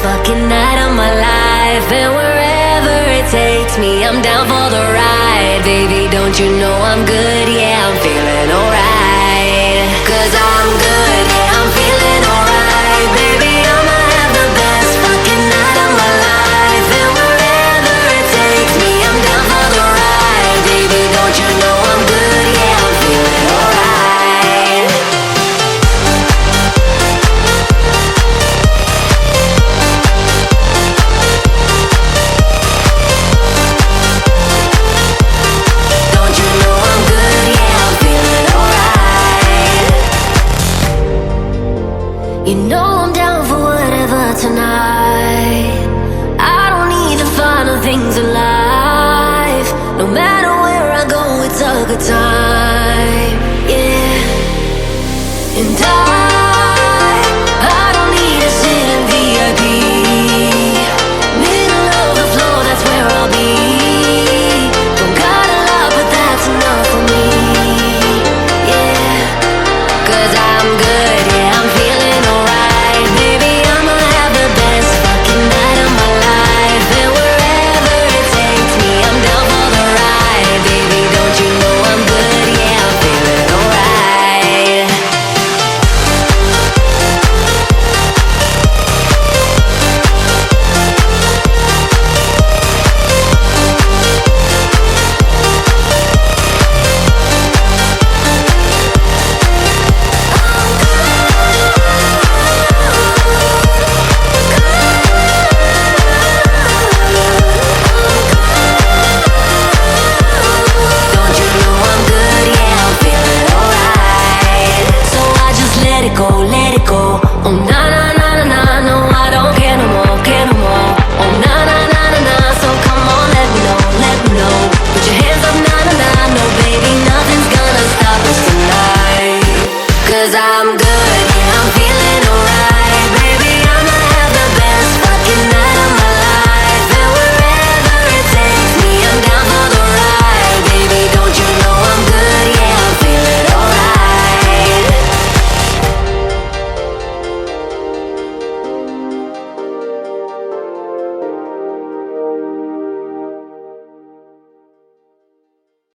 fucking night of my life. And wherever it takes me, I'm down for the ride. Baby, don't you know I'm good? Yeah, I'm feeling alright. 'Cause I'm good, yeah, I'm feeling alright. Baby, I'ma have the best fucking night of my life. And wherever it takes me, I'm down for the ride. Baby, don't you know I'm good? Yeah, I'm feeling alright. Don't you know I'm good? Yeah, I'm feeling alright. You know I'm down for whatever tonight. I don't need the final things in life. No matter where I go, it's a good time.